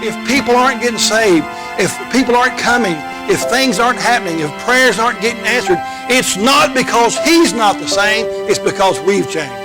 If people aren't getting saved, if people aren't coming, if things aren't happening, if prayers aren't getting answered, it's not because He's not the same, it's because we've changed.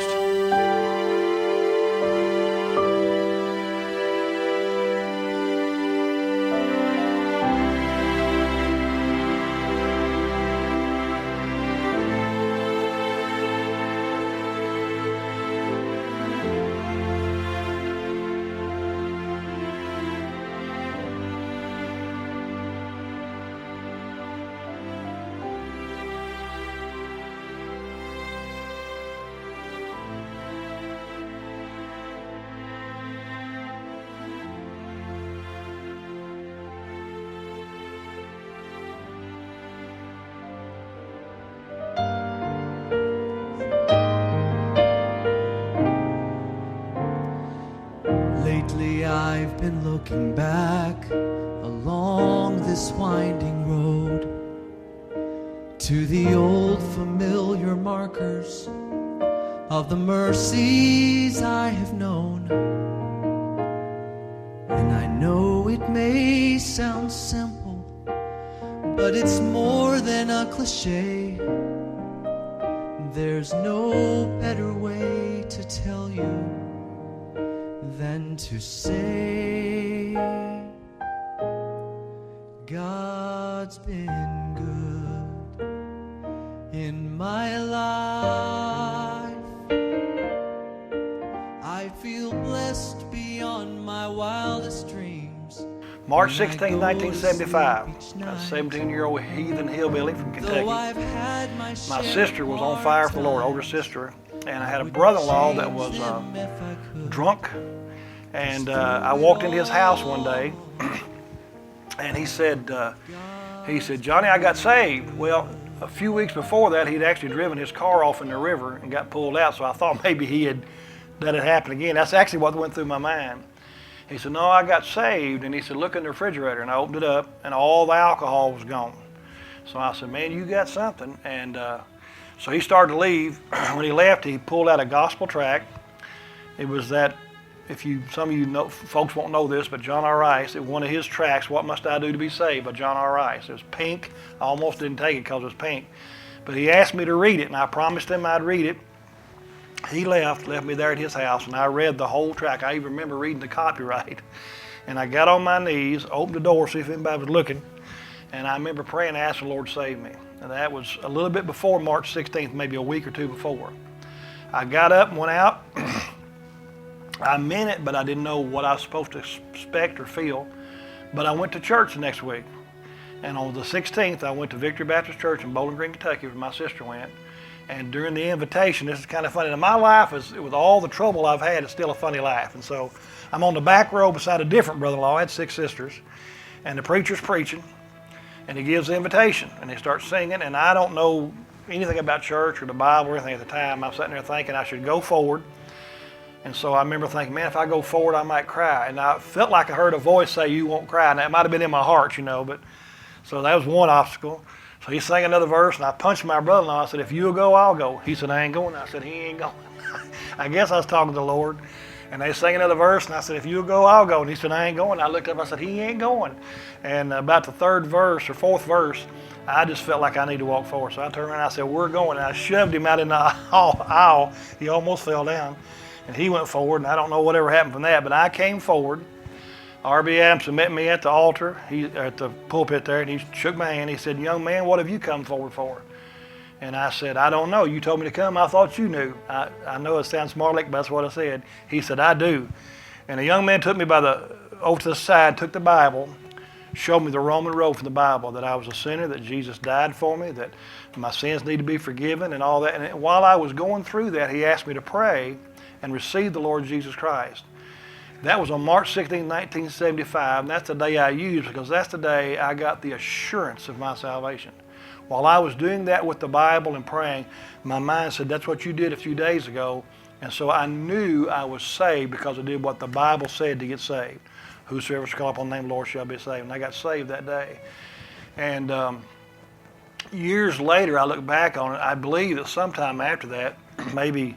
Lately I've been looking back along this winding road to the old familiar markers of the mercies I have known. And I know it may sound simple, but it's more than a cliche. There's no better way to tell you than to say God's been good in my life. I feel blessed beyond my wildest dreams. March 16, 1975, a 17-year-old heathen hillbilly from Kentucky. My sister was on fire for the Lord, older sister, and I had a brother-in-law that was drunk. And I walked into his house one day, and he said, Johnny, I got saved. Well, a few weeks before that, he'd actually driven his car off in the river and got pulled out, so I thought maybe that had happened again. That's actually what went through my mind. He said, no, I got saved. And he said, look in the refrigerator. And I opened it up, and all the alcohol was gone. So I said, man, you got something. And so he started to leave. When he left, he pulled out a gospel tract. It was that, some of you know, folks won't know this, but John R. Rice, one of his tracts, What Must I Do to Be Saved, by John R. Rice. It was pink. I almost didn't take it because it was pink. But he asked me to read it, and I promised him I'd read it. He left me there at his house, and I read the whole tract. I even remember reading the copyright. And I got on my knees, opened the door, see if anybody was looking, and I remember praying and asking the Lord to save me. And that was a little bit before March 16th, maybe a week or two before. I got up and went out. I meant it, but I didn't know what I was supposed to expect or feel. But I went to church the next week. And on the 16th, I went to Victory Baptist Church in Bowling Green, Kentucky, where my sister went. And during the invitation, this is kind of funny. Now, my life, with all the trouble I've had, it's still a funny life. And so I'm on the back row beside a different brother-in-law. I had 6 sisters. And the preacher's preaching. And he gives the invitation. And they start singing. And I don't know anything about church or the Bible or anything at the time. I'm sitting there thinking I should go forward. And so I remember thinking, man, if I go forward, I might cry. And I felt like I heard a voice say, you won't cry. And that might have been in my heart, but so that was one obstacle. So he sang another verse, and I punched my brother-in-law. I said, if you'll go, I'll go. He said, I ain't going. I said, he ain't going. I guess I was talking to the Lord. And they sang another verse, and I said, if you'll go, I'll go. And he said, I ain't going. I looked up, I said, he ain't going. And about the 3rd verse or 4th verse, I just felt like I need to walk forward. So I turned around and I said, we're going. And I shoved him out in the aisle. He almost fell down. And he went forward, and I don't know whatever happened from that, but I came forward. R.B. Adamson met me at the altar, at the pulpit there, and he shook my hand. He said, young man, what have you come forward for? And I said, I don't know. You told me to come. I thought you knew. I know it sounds smart, but that's what I said. He said, I do. And a young man took me over to the side, took the Bible, showed me the Roman road from the Bible, that I was a sinner, that Jesus died for me, that my sins need to be forgiven and all that. And while I was going through that, he asked me to pray and receive the Lord Jesus Christ. That was on March 16, 1975, and that's the day I used because that's the day I got the assurance of my salvation. While I was doing that with the Bible and praying, my mind said, that's what you did a few days ago. And so I knew I was saved because I did what the Bible said to get saved. Whosoever shall call upon the name of the Lord shall be saved. And I got saved that day. And years later, I look back on it, I believe that sometime after that, maybe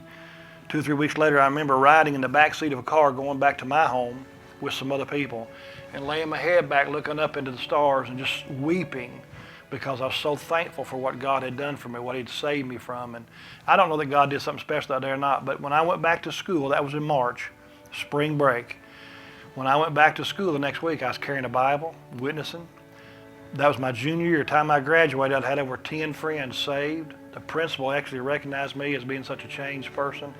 2 or 3 weeks later, I remember riding in the back seat of a car going back to my home with some other people. and laying my head back looking up into the stars and just weeping because I was so thankful for what God had done for me, what He'd saved me from. And I don't know that God did something special out there or not, but when I went back to school, that was in March, spring break. When I went back to school the next week, I was carrying a Bible, witnessing. That was my junior year. The time I graduated, I'd had over 10 friends saved. The principal actually recognized me as being such a changed person.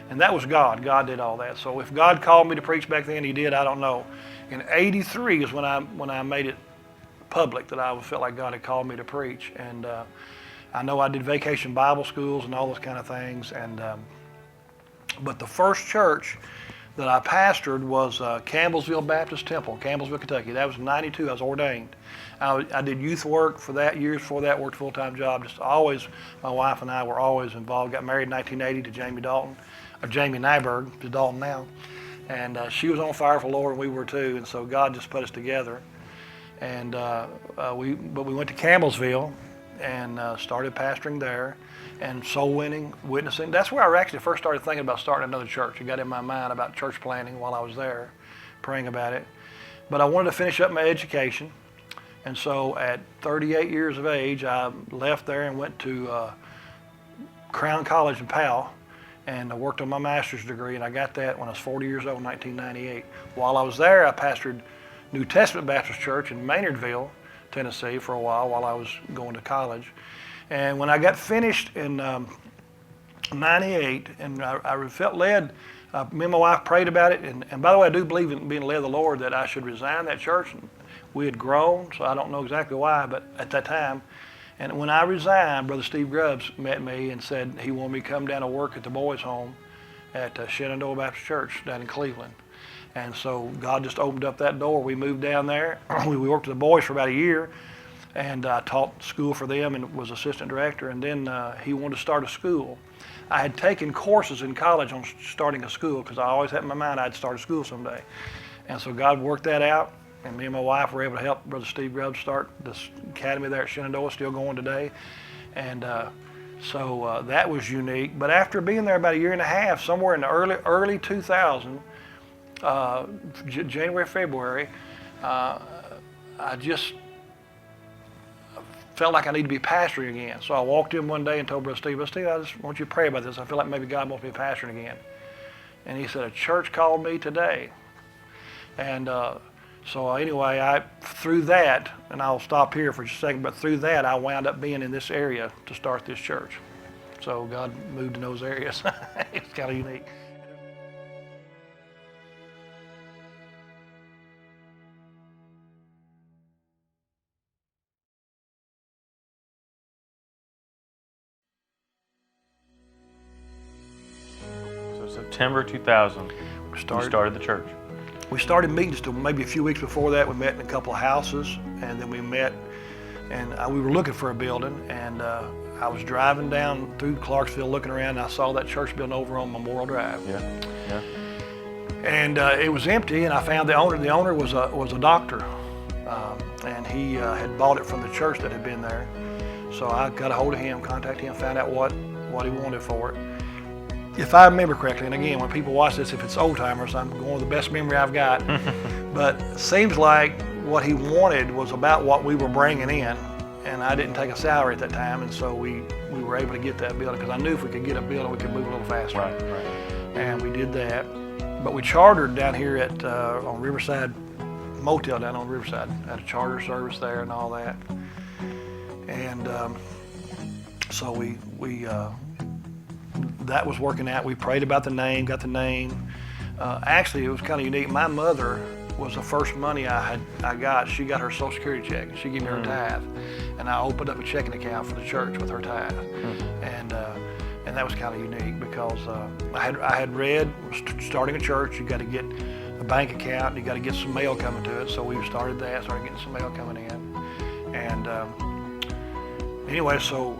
And that was God. God did all that. So if God called me to preach back then, He did. I don't know. In '83 is when I made it public that I felt like God had called me to preach. And I know I did vacation Bible schools and all those kind of things. And but the first church that I pastored was Campbellsville Baptist Temple, Campbellsville, Kentucky. That was in '92. I was ordained. I did youth work for that. Years before that, worked a full-time job. Just always, my wife and I were always involved. Got married in 1980 to Jamie Nyberg, who's Dalton now. And she was on fire for the Lord, and we were too. And so God just put us together. And we went to Campbellsville and started pastoring there and soul winning, witnessing. That's where I actually first started thinking about starting another church. It got in my mind about church planting while I was there, praying about it. But I wanted to finish up my education. And so at 38 years of age, I left there and went to Crown College in Powell and I worked on my master's degree, and I got that when I was 40 years old in 1998. While I was there, I pastored New Testament Baptist Church in Maynardville, Tennessee for a while I was going to college. And when I got finished in 98, and I felt led, me and my wife prayed about it, and by the way, I do believe in being led of the Lord that I should resign that church. And we had grown, so I don't know exactly why, but at that time, and when I resigned, Brother Steve Grubbs met me and said he wanted me to come down and work at the boys' home at Shenandoah Baptist Church down in Cleveland. And so God just opened up that door. We moved down there. We worked with the boys for about a year, and I taught school for them and was assistant director. And then he wanted to start a school. I had taken courses in college on starting a school because I always had in my mind I'd start a school someday. And so God worked that out. And me and my wife were able to help Brother Steve Grubbs start this academy there at Shenandoah, still going today. And so that was unique. But after being there about a year and a half, somewhere in the early 2000, January, February, I just felt like I need to be pastoring again. So I walked in one day and told Brother Steve, I just want you to pray about this. I feel like maybe God wants me pastoring again. And he said, a church called me today. And so anyway, through that, and I'll stop here for just a second, but through that I wound up being in this area to start this church. So God moved in those areas. It's kind of unique. So September 2000, you started the church. We started meeting just maybe a few weeks before that. We met in a couple of houses, and then we met, and we were looking for a building, and I was driving down through Clarksville looking around, and I saw that church building over on Memorial Drive. Yeah. And it was empty, and I found the owner. The owner was a doctor, and he had bought it from the church that had been there. So I got a hold of him, contacted him, found out what he wanted for it. If I remember correctly, and again, when people watch this, if it's old timers, I'm going with the best memory I've got. But it seems like what he wanted was about what we were bringing in, and I didn't take a salary at that time, and so we were able to get that building because I knew if we could get a building, we could move a little faster. Right. And we did that. But we chartered down here at on Riverside Motel down on Riverside. Had a charter service there and all that. And so we that was working out. We prayed about the name, got the name. Actually, it was kind of unique. My mother was the first money I got. She got her Social Security check. She gave me her tithe, and I opened up a checking account for the church with her tithe. And that was kind of unique because I had read starting a church, you got to get a bank account, and you got to get some mail coming to it. So we started that, started getting some mail coming in, and. Anyway, so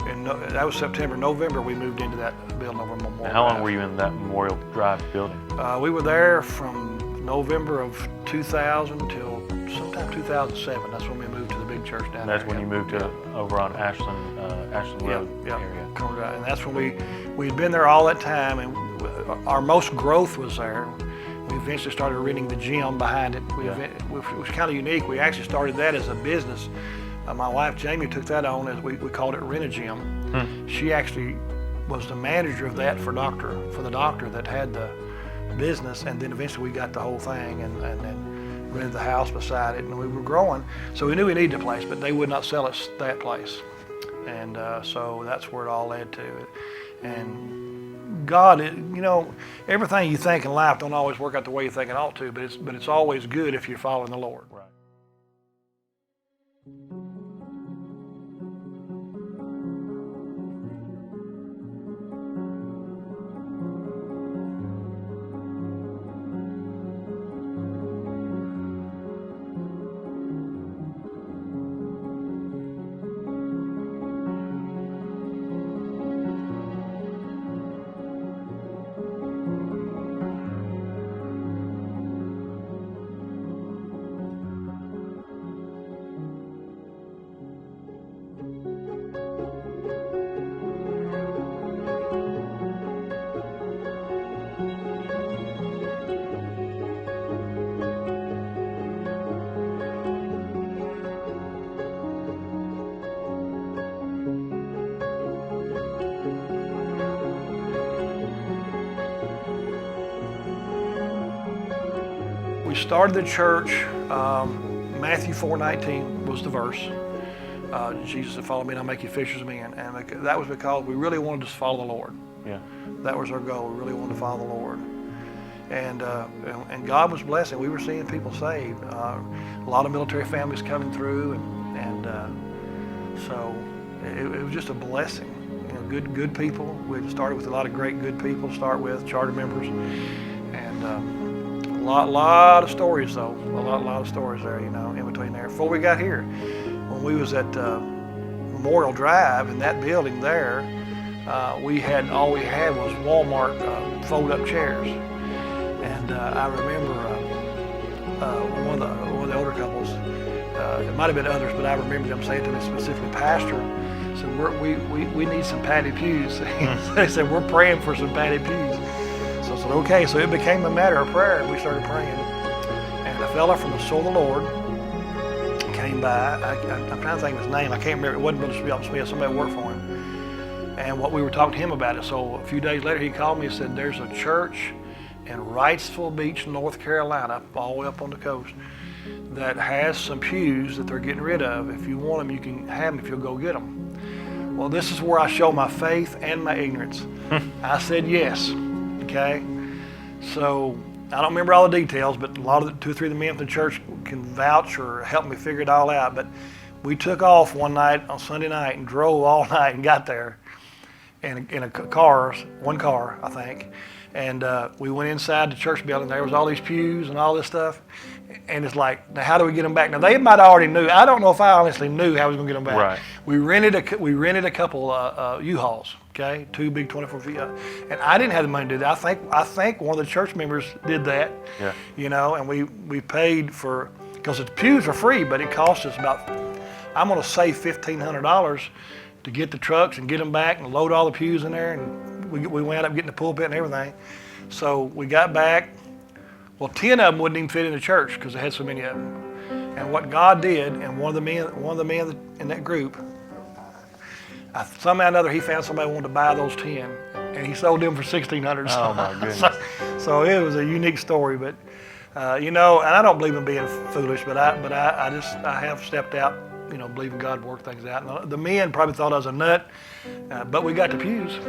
that was September. November, we moved into that building over Memorial Drive. How long were you in that Memorial Drive building? We were there from November of 2000 till sometime 2007. That's when we moved to the big church down there. That's when you moved to over on Ashland Road area. And that's when we had been there all that time, and our most growth was there. We eventually started renting the gym behind it. It was kind of unique. We actually started that as a business. My wife Jamie took that on as we called it Rent-A-Gym. She actually was the manager of that for the doctor that had the business, and then eventually we got the whole thing and then rented the house beside it, and we were growing. So we knew we needed a place, but they would not sell us that place. And so that's where it all led to. And God, everything you think in life don't always work out the way you think it ought to, but it's always good if you're following the Lord. Right. We started the church, Matthew 4:19 was the verse. Jesus said, "Follow me and I'll make you fishers of men." And that was because we really wanted to follow the Lord. Yeah. That was our goal. We really wanted to follow the Lord. And God was blessing. We were seeing people saved. A lot of military families coming through, and so it was just a blessing. Good people. We started with a lot of great good people to start with, charter members, and a lot of stories though. A lot of stories there, in between there. Before we got here, when we was at Memorial Drive in that building there, all we had was Walmart fold-up chairs. And I remember one of the older couples. It might have been others, but I remember them saying to me specifically, "Pastor," said, "we need some padded pews." They said, "We're praying for some padded pews." So I said, "Okay." So it became a matter of prayer, and we started praying. And a fella from the Soul of the Lord came by. I'm trying to think of his name. I can't remember. It wasn't Brother Smith. Somebody worked for him. And what we were talking to him about it. So a few days later, he called me and said, "There's a church in Wrightsville Beach, North Carolina, all the way up on the coast, that has some pews that they're getting rid of. If you want them, you can have them if you'll go get them." Well, this is where I show my faith and my ignorance. I said yes. Okay, so I don't remember all the details, but a lot of the 2 or 3 of the men from the church can vouch or help me figure it all out. But we took off one night on Sunday night and drove all night and got there in one car, I think. And we went inside the church building. There was all these pews and all this stuff. And it's like, now how do we get them back? Now they might have already knew. I don't know if I honestly knew how we was going to get them back. Right. We rented a couple U-Hauls, okay, 2 big 24 feet. And I didn't have the money to do that. I think one of the church members did that. Yeah. And we paid for, because the pews are free, but it cost us about, I'm going to say $1,500 to get the trucks and get them back and load all the pews in there. And we wound up getting the pulpit and everything. So we got back. Well, 10 of them wouldn't even fit in the church because they had so many of them. And what God did, and one of the men in that group, somehow or another, he found somebody who wanted to buy those 10, and he sold them for $1,600. Oh my goodness! So it was a unique story, but and I don't believe in being foolish, but I have stepped out, believing God would work things out. And the men probably thought I was a nut, but we got the pews.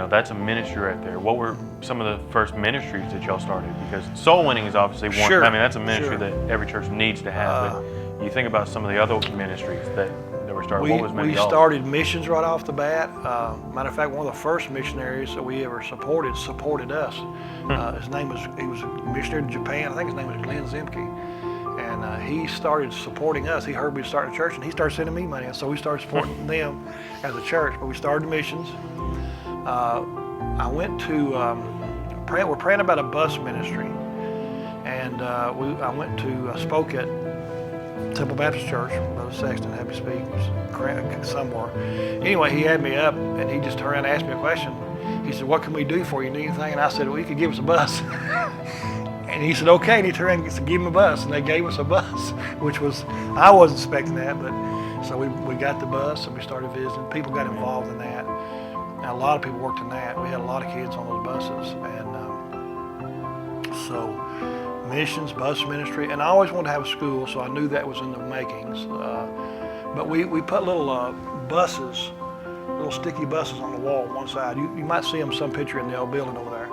that's a ministry right there. What were some of the first ministries that y'all started? Because soul winning is obviously one. Sure. I mean, that's a ministry Sure. that every church needs to have. But you think about some of the other ministries that were started. What was maybe We y'all? started missions right off the bat. Matter of fact, one of the first missionaries that we ever supported us. He was a missionary to Japan. I think his name was Glenn Zemke. And he started supporting us. He heard we started a church, and he started sending me money. And so we started supporting them as a church. But we started missions. I went to, we're praying about a bus ministry. And I went to, spoke at Temple Baptist Church. Brother Sexton had me speak somewhere. Anyway, he had me up, and he just turned around and asked me a question. He said, "What can we do for you? Need anything?" And I said, "Well, you could give us a bus." And he said, "Okay." And he turned around and said, "Give him a bus." And they gave us a bus, which was, I wasn't expecting that, but so we got the bus and we started visiting. People got involved in that. And a lot of people worked in that. We had a lot of kids on those buses. And so missions, bus ministry, and I always wanted to have a school, so I knew that was in the makings. But we put little buses, little sticky buses on the wall on one side. You might see them, some picture in the old building over there.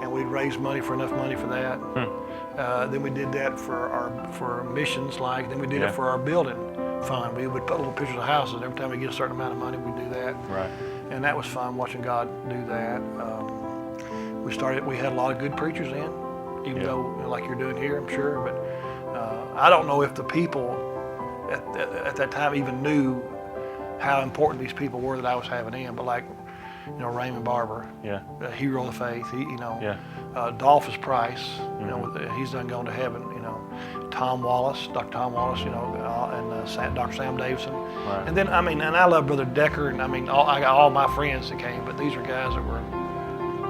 And we'd raise enough money for that. Then we did that for missions, then we did it for our building fund. We would put little pictures of houses. Every time we get a certain amount of money, we'd do that. Right. And that was fun watching God do that. We had a lot of good preachers in, even though like you're doing here, I'm sure. But I don't know if the people at that time even knew how important these people were that I was having in. But like, Raymond Barber, a hero of the faith. Dolphus Price, he's done gone to heaven. Tom Wallace, Dr. Tom Wallace, and Dr. Sam Davison. Right. And then and I love Brother Decker, and I got all my friends that came, but these are guys that were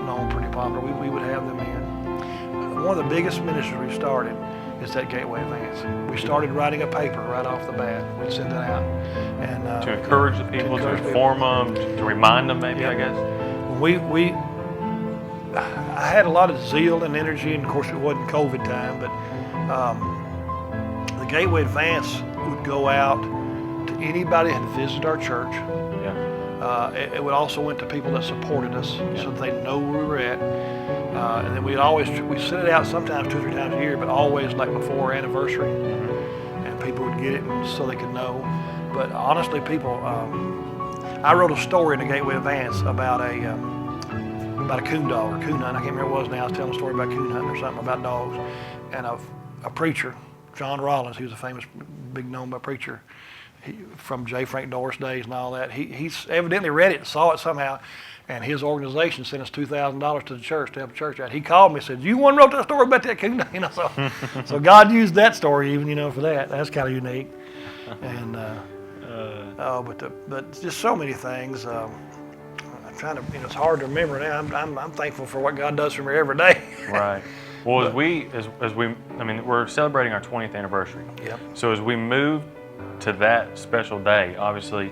known pretty popular. We would have them in. One of the biggest ministries we started is that Gateway Advance. We started writing a paper right off the bat. We'd send it out. And to encourage the people, to inform them, to remind them maybe, I guess. I had a lot of zeal and energy, and of course it wasn't COVID time, but the Gateway Advance would go out to anybody that had visited our church. It would also went to people that supported us, so that they know where we were at. And then we sent it out sometimes 2 or 3 times a year, but always like before our anniversary, and people would get it so they could know. But honestly, people, I wrote a story in the Gateway Advance about a coon dog or coon hunt. I can't remember what it was now. I was telling a story about coon hunting or something about dogs, and a preacher, John Rollins, he was a famous, big known preacher. From J. Frank Doris days and all that. He's evidently read it and saw it somehow, and his organization sent us $2,000 to the church to help the church out. He called me and said, "You one wrote that story about that coon?" So God used that story even, for that. That's kind of unique. And but just so many things. I'm trying to, it's hard to remember now. I'm thankful for what God does for me every day. Right. Well, as we, we're celebrating our 20th anniversary. Yep. So as we move to that special day, obviously,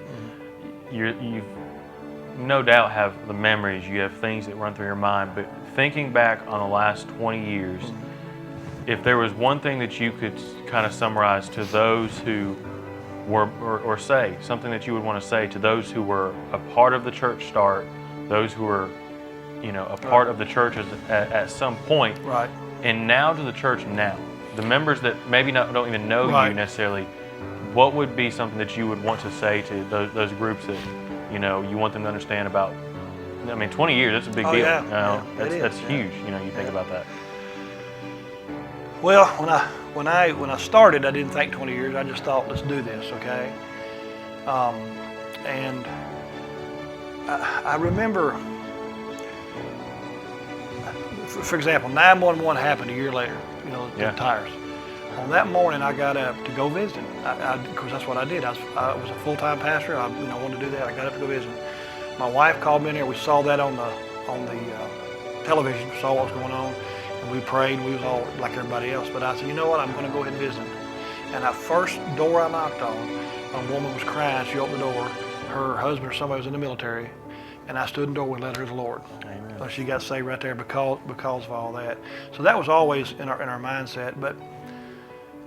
you've no doubt have the memories, you have things that run through your mind, but thinking back on the last 20 years, if there was one thing that you could kind of summarize to those who were, or say, something that you would want to say to those who were a part of the church start, those who were, a part of the church at some point, Right. and now to the church now, the members that maybe don't even know you necessarily, what would be something that you would want to say to those groups that, you want them to understand about? 20 years, that's a big deal. Yeah. That's huge, you think about that. Well, when I started, I didn't think 20 years. I just thought, let's do this, okay? And I remember, for example, 911 happened a year later. The tires. On that morning, I got up to go visit. Of course, that's what I did. I was a full-time pastor. I wanted to do that. I got up to go visit. My wife called me in there. We saw that on the television. Saw what was going on, and we prayed. We was all like everybody else. But I said, you know what? I'm going to go ahead and visit. And the first door I knocked on, a woman was crying. She opened the door. Her husband or somebody was in the military, and I stood in the door and led her to the Lord. Amen. So she got saved right there because of all that. So that was always in our mindset. But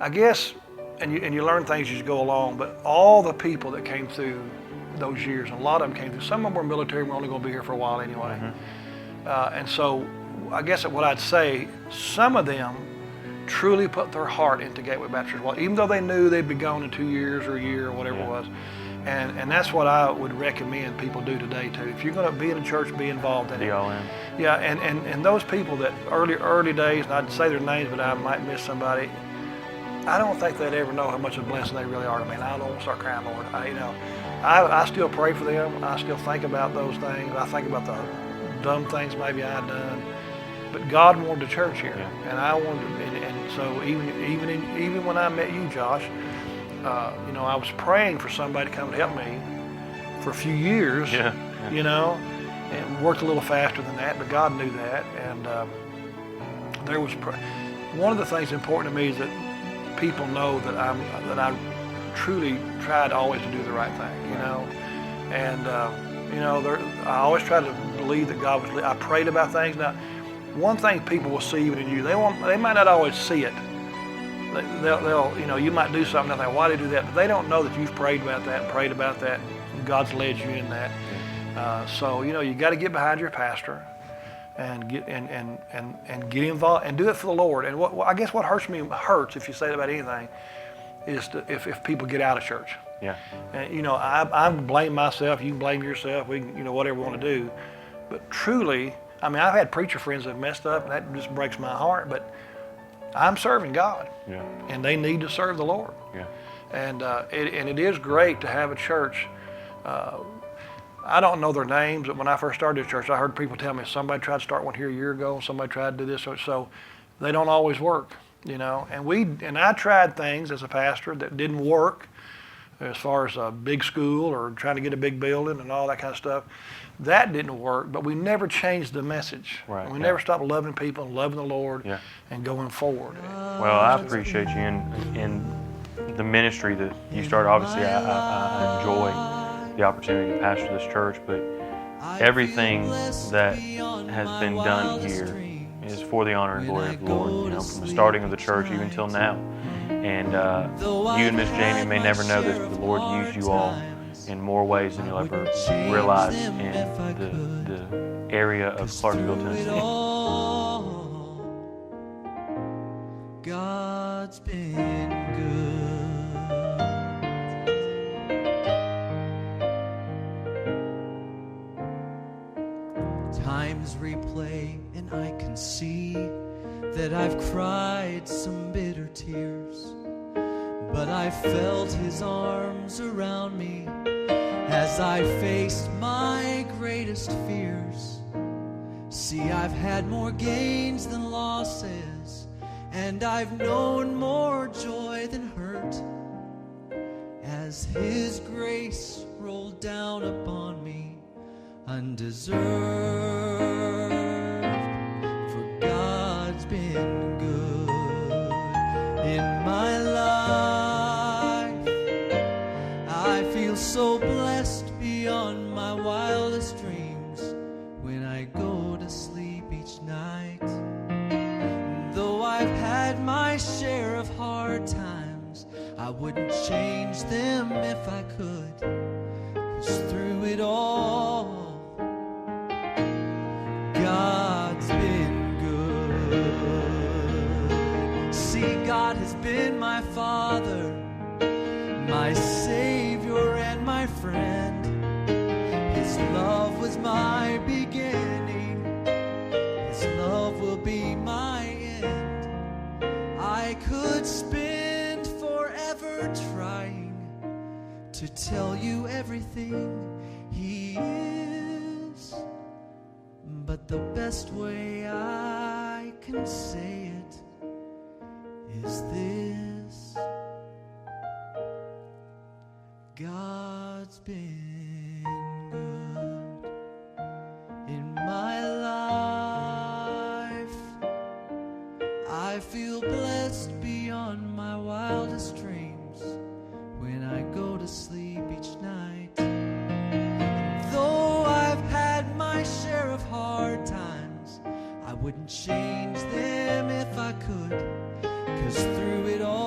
I guess, and you learn things as you go along, but all the people that came through those years. And a lot of them came through. Some of them were military. We're only going to be here for a while anyway. And so I guess what I'd say, some of them truly put their heart into Gateway Baptist Church. Well, even though they knew they'd be gone in 2 years or a year or whatever it was. And that's what I would recommend people do today too. If you're going to be in a church, be involved in it. Be all in. Yeah, and those people that early days, and I'd say their names, but I might miss somebody. I don't think they'd ever know how much of a blessing they really are to me. And I don't want to start crying, Lord. I still pray for them. I still think about those things. I think about the dumb things maybe I'd done. But God wanted a church here, and I wanted, and so even when I met you, Josh, I was praying for somebody to come and help me for a few years. And worked a little faster than that, but God knew that, and there was one of the things important to me is that people know that I truly tried always to do the right thing, and I always tried to believe that God was. I prayed about things. Now, one thing people will see even in you, they might not always see it. They'll you might do something and they think, why did you do that? But they don't know that you've prayed about that, and God's led you in that. So you got to get behind your pastor and get involved and do it for the Lord. And I guess what hurts if you say that about anything is if people get out of church. Yeah. And I blame myself. You can blame yourself. We can whatever we want to do. But truly, I've had preacher friends that have messed up, and that just breaks my heart. But I'm serving God, and they need to serve the Lord. Yeah. And it is great to have a church. I don't know their names, but when I first started a church, I heard people tell me somebody tried to start one here a year ago, somebody tried to do this, so they don't always work, And I tried things as a pastor that didn't work, as far as a big school or trying to get a big building and all that kind of stuff. That didn't work, but we never changed the message. Right. We never stopped loving people and loving the Lord and going forward. Well, I appreciate you in the ministry that you started. Obviously, I enjoy the opportunity to pastor this church, but everything that has been done here is for the honor and glory of the Lord. From the starting of the church even till now. And you and Miss Jamie may never know this, but the Lord used you all in more ways than you'll ever realize in the area of Clarksville, Tennessee. God's been good. Times replay and I can see that I've cried some bitter tears, but I felt His arms around me as I faced my greatest fears. See, I've had more gains than losses, and I've known more joy than hurt, as His grace rolled down upon me undeserved. For God's been good in my life. I feel so blessed beyond my wildest dreams when I go to sleep each night. Though I've had my share of hard times, I wouldn't change them if I could. 'Cause through it all, God's been good. See, God has been my Father, my Savior and my friend. His love was my beginning, His love will be my end. I could spend forever trying to tell you everything He is, but the best way I can say it is this: God's been good in my life. I feel blessed beyond my wildest dreams when I go to sleep each night. Though I've had my share of hard times, I wouldn't change them if I could. 'Cause through it all,